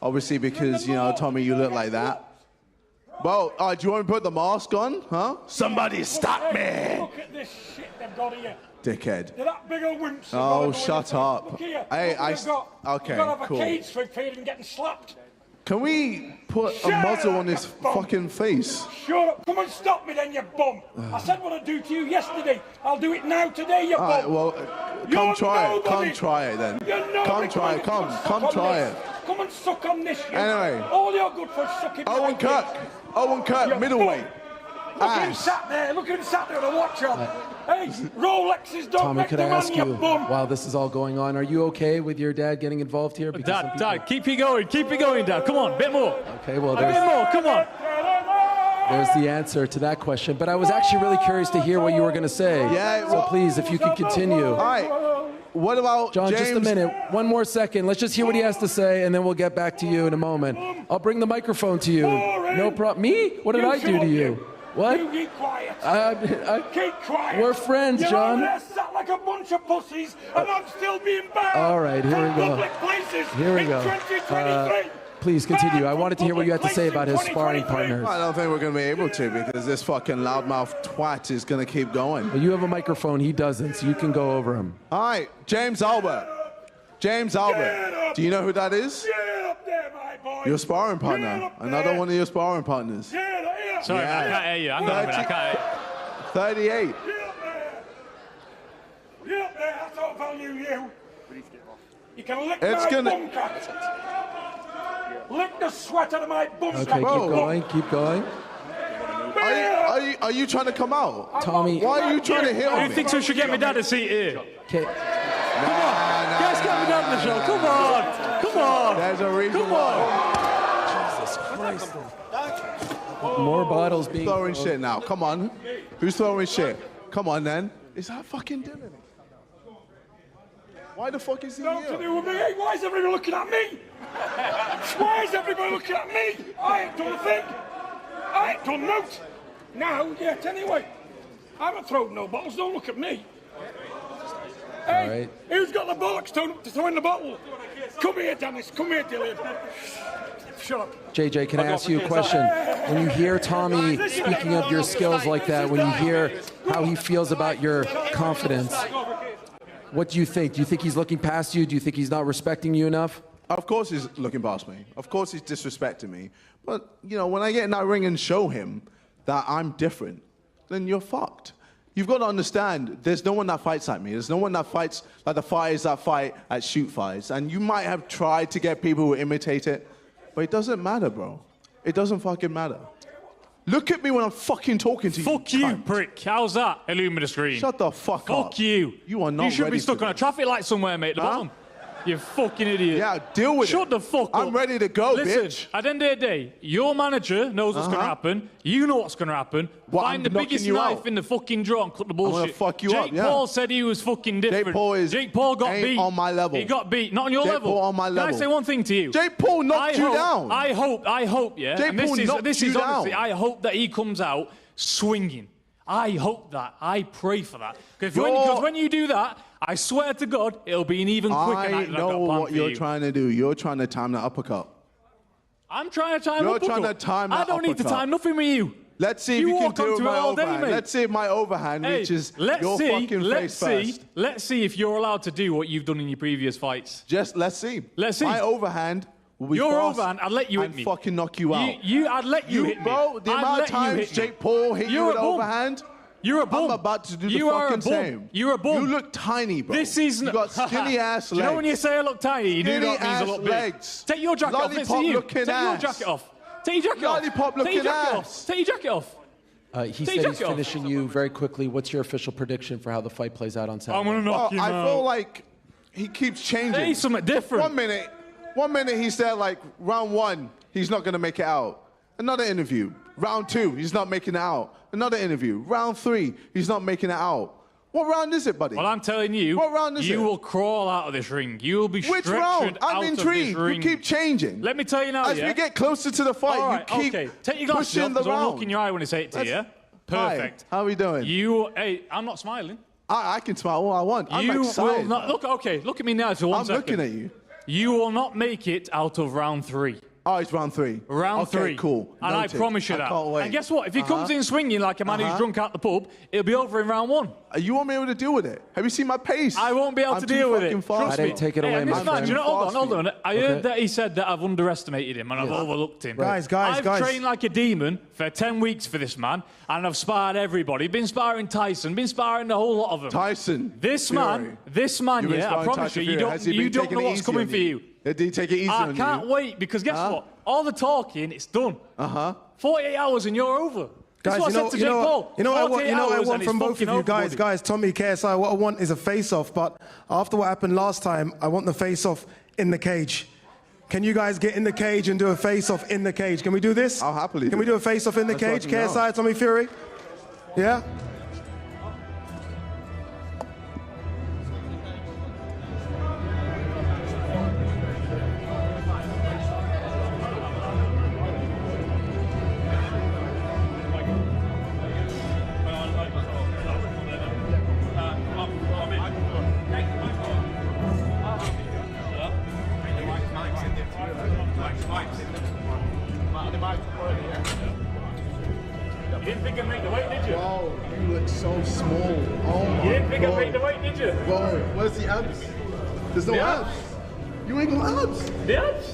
Obviously, because, Tommy, you look like that. Well, do you want me to put the mask on? Huh? Somebody stop me! Look at this shit they've got here. Dickhead. They're that big old wimps. Oh, shut up. Look here. Hey, okay, okay, you've got to have cool. a cage for fearing getting slapped. Can we put a muzzle on his fucking face? Shut up. Come and stop me then, you bum. I said what I'd do to you yesterday. I'll do it now today, you All right, bum. well, come try it. Come try it then. Come try it. Come try it. Come and suck on this, you. Anyway. All you're good for is sucking Owen Kirk, middleweight. Look at him sat there. Look at him sat there with a watch on. Hey, Rolexes don't Tommy, make could the I man, ask you you, bum. while this is all going on, are you okay with your dad getting involved here? Because some people- Dad, keep it going, Dad. Come on, a bit more. Okay, well, A bit more, come on. there's the answer to that question. But I was actually really curious to hear what you were going to say. Yeah, So please, if you could continue. All right. What about John, James? just a minute. One more second. Let's just hear what he has to say, and then we'll get back to you in a moment. I'll bring the microphone to you. No problem. Me? What did I do to you? What? You keep quiet. Keep quiet. We're friends, You're John. over there sat like a bunch of pussies, and I'm still being banned. All right, here we from go. public places Here we in go. 2023. Please continue. I wanted to hear what you had to say about his sparring partners. I don't think we're going to be able to because this fucking loudmouth twat is going to keep going. Well, you have a microphone. He doesn't, so you can go over him. All right, James Albert. Do you know who that is? Get up there, my boy. Your sparring partner. Another one of your sparring partners. Sorry, man, I can't hear you. Hang on a minute, I can't hear you. 38. Get up there. I don't value you. You can lick It's my gonna- bum crack. Lick the sweat out of my bum Okay, crack. keep going. Are you trying to come out? Tommy. Why are you trying to hit on Who me? thinks we should get my dad a seat here? Okay. Guys, get me down the show. Come on. Come on. There's a reason Come why. Jesus Christ. More bottles being throwing thrown. shit now. Come on. Who's throwing shit? Come on then. Is that fucking Dillon? Why the fuck is he Don't here? do with me. Hey, why is everybody looking at me? Why is everybody looking at me? I ain't done a thing. I ain't done note. Now, yet anyway. I haven't thrown no bottles. Don't look at me. Hey, All right. who's got the bollocks to throw in the bottle? Come here, Dennis. Come here, Dillon. Shut up. JJ, can I ask you a question? When you hear Tommy speaking of your skills like that, when you hear how he feels about your confidence, what do you think? Do you think he's looking past you? Do you think he's not respecting you enough? Of course he's looking past me. Of course he's disrespecting me. But, when I get in that ring and show him that I'm different, then you're fucked. You've got to understand, there's no one that fights like me. There's no one that fights like the fighters that fight at shoot fights. And you might have tried to get people who imitate it, but it doesn't matter, bro. It doesn't fucking matter. Look at me when I'm fucking talking to you. Fuck you, prick. How's that? Illumina screen. Shut the fuck up. Fuck you. You are not You should ready be stuck for on a this. traffic light somewhere, mate, at the bottom. You fucking idiot. Yeah, deal with it. Shut the fuck up. I'm ready to go, Listen, bitch. at the end of the day, your manager knows what's going to happen. You know what's going to happen. What, Find I'm the knocking biggest you knife out? in the fucking drawer and cut the bullshit. gonna fuck you Jake up, yeah. Paul said he was fucking different. Jake Paul got ain't beat. on my level. He got beat. Not on your Jake level. Paul on my Can level. I say one thing to you? Jake Paul knocked you down. I hope, yeah. Jake and this Paul is, knocked this you is honestly, down. I hope that he comes out swinging. I hope that. I pray for that. Because when you do that, I swear to God, it'll be an even quicker I night than I've know got planned what for you're you. trying to do. You're trying to time the uppercut. I'm trying to time You're uppercut. trying to time I that don't need to uppercut. time nothing with you. Let's see if You you can walk do it with onto my it all day, overhand. mate. Let's see if my overhand reaches your fucking face first. Let's see if you're allowed to do what you've done in your previous fights. Just let's see. Let's see. My overhand will be Your fast overhand, I'd let you hit and me. fucking knock you out. I'd let you hit me. Bro, the I'd amount of let you times hit me. Jake Paul hit you You're with a bum. overhand. You're a bum. I'm about to do the You are a fucking bum. same. You're a bum. You look tiny, bro. This is You got skinny ass legs. Do you know when you say I look tiny, you do Skinny that means I ass look big. legs. Take your jacket off. Let's see you. Lollipop-looking Take your ass. jacket off. Take your jacket off. Lollipop Take your looking jacket ass. off. Take your jacket off. He Take said your he's jacket off. finishing you very quickly. What's your official prediction for how the fight plays out on Saturday? I'm gonna knock him I out. feel like he keeps changing. Say something different. 1 minute he said like round 1 he's not gonna make it out. Another interview. Round 2 he's not making it out. Another interview. Round 3 he's not making it out. What round is it, buddy? Well, I'm telling you, what round is you it? will crawl out of this ring. You will be Which stretchered round? I'm out intrigued. of this ring. You keep changing. Let me tell you now, As we get closer to the fight, All right, you keep okay. Take your glasses pushing off, the because I'll round. look in your eye when I say it to you. Perfect. Hi, how are we doing? Hey, I'm not smiling. I can smile all I want. I'm You excited. will not, look at me now for 1 second. I'm looking at you. You will not make it out of round 3. Oh, it's round 3. Round 3. Okay, cool. And Noted. I promise you that. I can't wait. And guess what? If he comes in swinging like a man who's drunk out the pub, it'll be over in round 1. You won't be able to deal with it. Have you seen my pace? I won't be able to deal with it. Trust me. I didn't take it away, and my this man, friend. you know, hold on. I heard Okay. that he said that I've underestimated him and I've overlooked him. Guys, I've guys. trained like a demon for 10 weeks for this man, and I've sparred everybody. Been sparring Tyson, been sparring the whole lot of them. Tyson. This Fury. man, You've been yeah, I sparring promise Tyson you, Fury. Has he you been don't taking know it what's easy coming on for you. Did he take it easy I on can't you? wait, because guess what? All the talking, it's done. 48 hours and you're over. Guys, That's what I said to Jake Paul. you know what I 48 want hours and from it's both of fucking you over, guys. buddy. Guys, Tommy, KSI, what I want is a face-off. But after what happened last time, I want the face-off in the cage. Can you guys get in the cage and do a face-off in the cage? Can we do this? I'll happily. Can we do a face-off in the Let's cage? fucking go. KSI, Tommy Fury? Yeah? You didn't think I'd make the weight, did you? Wow, you look so small. Oh my You didn't think God. I'd make the weight, did you? Whoa, where's the abs? There's no The abs. abs. You ain't got abs. The abs?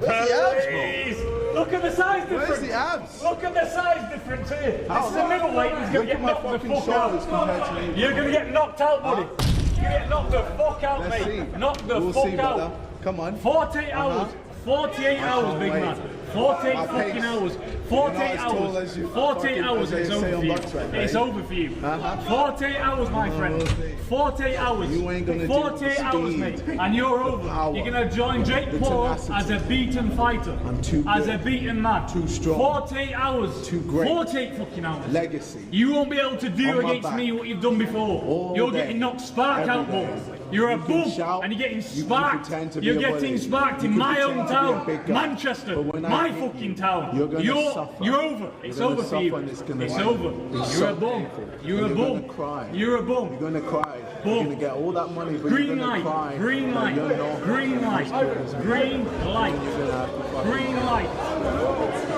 Where's the abs, Please. Look at the size difference. Where's the abs? Look at the size difference here. This is a middleweight. He's going Look to at get my knocked the fucking fuck shoulders out. compared to you. You're going to get knocked out, buddy. You get knocked the fuck out, Let's mate. see. Knock the We'll fuck see, out. brother. Come on. 48 hours. 48 hours, big man. 48 My fucking pace. hours. You're 48 not as tall hours. as you 48 fucking- hours. as It's they over say for on you. Boxrec, It's right? over for you. 48 hours, my friend. 48 hours. You ain't gonna do 48 hours, speed. mate. And you're over. Power. You're going to join Jake The Paul tenacity. as a beaten fighter. I'm too As good. a beaten man. Too strong. 48 hours. Too great. 48 fucking hours. Legacy. You won't be able to do On my against back. me what you've done before. All You're day. getting knocked spark Every out, day. ball. You're a You can bum, shout, and you're getting you can sparked. pretend to be You're a getting bully. sparked You in can my pretend to be a hometown, big guy. Manchester, But when I my hit fucking you, town. you're gonna suffer. You're over. It's You're gonna over for you. suffer and it's gonna It's be- over. It's You're so a bum. painful. You're a And bum. You're gonna cry. You're a bum. You're gonna cry. Boom. You're gonna get all that money, but Green you're gonna light. cry. Green that light. you're not Green light. as good as me. Green light. You're gonna have to fucking- Green light.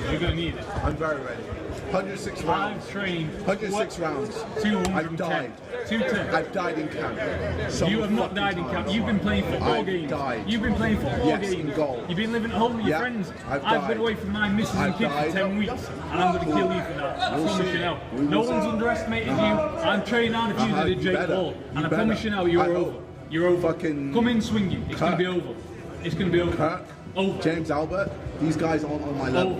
You're gonna need it. I'm very ready. 106 rounds. I've trained 106 rounds. 210. I've died. 210. I've died in camp. So You have not died in camp. You've been playing football I've games. died. You've been playing football Yes, games. in goal. You've been living at home with your Yeah, friends. I've been died. away from my missus and I've kids for died. 10 weeks, and I'm going to kill you for that. I We'll promise see. you now. We will No see. one's underestimated you. I'm training harder for you than I did You Jake better. Paul, and You I promise better. you now, you're I over. hope. You're over. Fucking Come in swinging. It's going to be Kirk. over. It's going to be over. Kirk, Over. James Albert, these guys aren't on my level.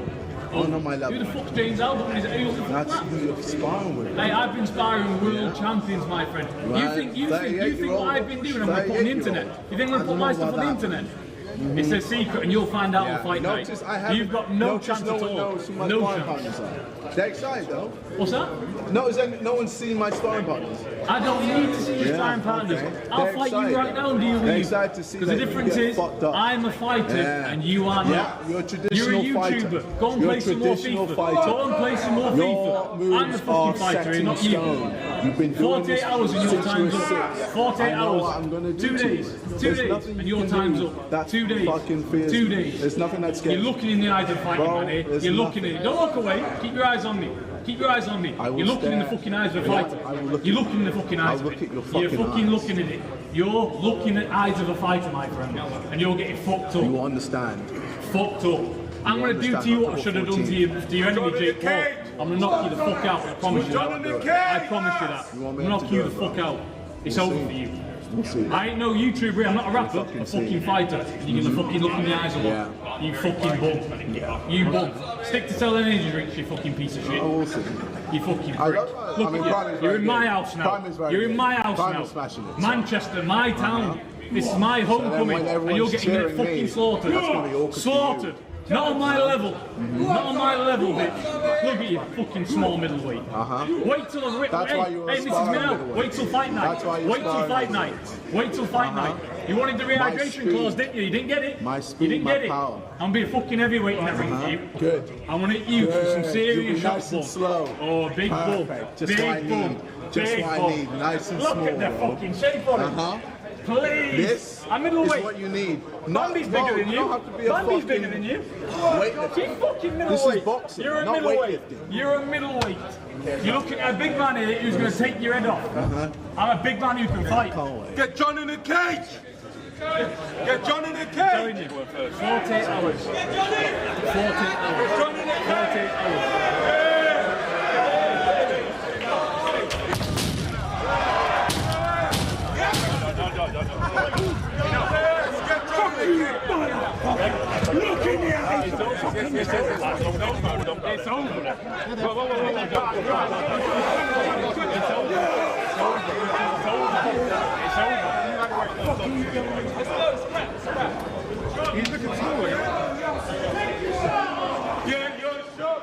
Aren't on my level. Who the fuck's James Albert? Who's the That's fuck? who you're sparring with. Hey, I've been sparring world champions, my friend. Right. You think what 38-year-old. I've been doing? I'm going to put on the 38-year-old. internet. You think I'm I going to put don't my know stuff on the about that. internet? It's a secret, and you'll find out on fight night. Notice I haven't- You've got no notice chance no at one all. knows who my No sparring chance. partners are. They're excited though. What's that? No one's seen my sparring partners. I don't need to see your Yeah, sparring partners. okay. I'll They're fight excited. you right now and deal with They're you. excited to see Because the that you difference get is, fucked up. I'm a fighter Yeah. and you are Yeah, not. you're a You're a traditional YouTuber. fighter. Go and You're play a some more traditional FIFA. fighter. Go and play some more Your FIFA. I'm the moves fucking are fighter, set and in not you. stone. You've been doing 48 this hours and your since you time's were up. 6. 48 I know hours. what I'm gonna do 2 to you. days. 2 There's days. nothing And you your can time's do up. that 2 days. fucking fears 2 me. days. There's nothing that scares You're me. looking in the eyes of fighting, Bro, man. there's You're looking nothing. at it. Don't look away. Keep your eyes on me. Keep your eyes on me. I will You're looking in the stare. fucking eyes of a Yeah, fighter. I will look You're at- looking in the fucking eyes I'll of look it. at your You're fucking fucking eyes. looking at it. You're looking at eyes of a fighter, my friend. And you're getting fucked up. You will understand. Fucked up. I'm going to do to you what I should have done to your enemy, Jake Paul. I'm going to knock you the fuck out, I promise you that. I promise you that. I'm going to knock you the fuck out. It's over for you. I ain't no YouTuber, I'm not a rapper, I'm a fucking fighter. You're going to fucking look in the eyes of one. You fucking bum. You bum. Stick to selling energy drinks, you fucking piece of shit. You fucking prick. Look at you. You're in my house now. You're in my house now. Manchester, my town. This is my homecoming, and you're getting fucking slaughtered. Slaughtered. Not on my level. Not on my level, bitch. Look at you, fucking small middleweight. Wait till I rip. Hey, this is me now. Wait till fight night. Wait till fight night. Wait till fight night. You wanted the rehydration clause, didn't you? You didn't get it. You didn't get it. I'm being fucking heavyweight in that ring for you. Good. I want to hit you for some serious shots, nice and slow. Oh, big bull. Just what I need. Just what I need. Nice and small. Look at the fucking shape on it. Please. This I'm middleweight. is what you need. Bambi's bigger than you. Bambi's bigger than you. She's fucking middleweight. This is boxing, You're a not middleweight. weightlifting. You're a middleweight. You're looking at a big man here who's going to take your head off. I'm a big man who can fight. Get John in the cage! Get John in the cage! Telling you, 48 hours. 48 hours. 48 hours. Look in the eyes! It's over. He's looking forward. Get your shot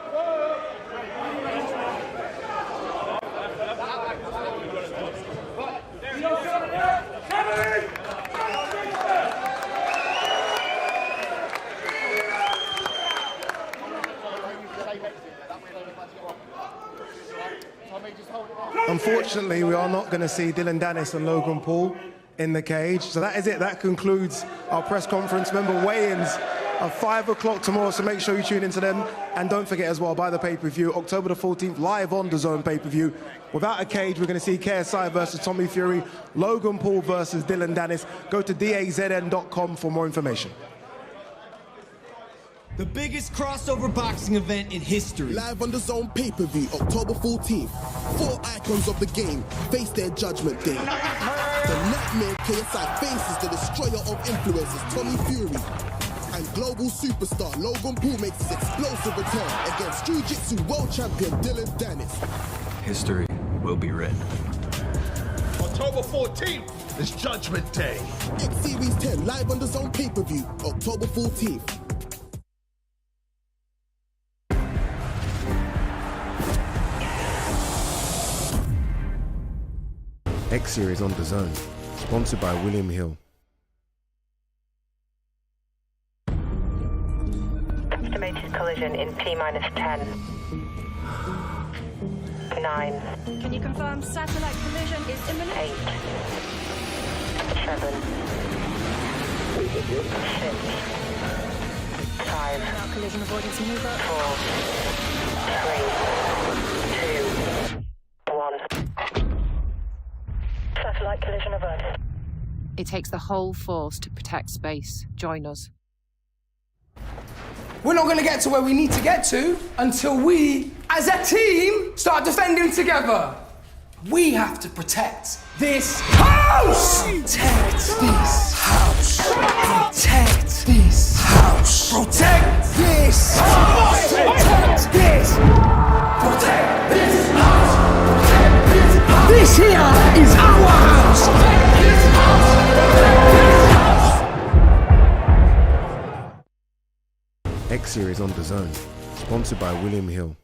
Unfortunately, we are not going to see Dillon Danis and Logan Paul in the cage. So that is it. That concludes our press conference. Remember, weigh-ins are 5 o'clock tomorrow, so make sure you tune into them. And don't forget as well, buy the pay-per-view, October the 14th, live on DAZN pay-per-view. Without a cage, we're going to see KSI versus Tommy Fury, Logan Paul versus Dillon Danis. Go to DAZN.com for more information. The biggest crossover boxing event in history. Live on DAZN pay-per-view, October 14th. 4 icons of the game face their judgment day. The nightmare KSI faces the destroyer of influencers, Tommy Fury. And global superstar Logan Paul makes his explosive return against Jiu-Jitsu world champion Dillon Danis. History will be written. October 14th is Judgment Day. X Series 10 live on DAZN pay-per-view, October 14th. X Series on DAZN, sponsored by William Hill. Estimated collision in T-10. 9. Can you confirm satellite collision is imminent? 8. 7. 6. 5. Now collision avoidance maneuver. 4. 3. 2. 1. Satellite collision averted. It takes the whole force to protect space. Join us. We're not going to get to where we need to get to until we, as a team, start defending together. We have to protect this house! Protect this house! Protect this house! Protect this house! Protect this! Protect this house! Protect this house! This here is our house! Protect this house! Protect this house! X Series on DAZN, sponsored by William Hill.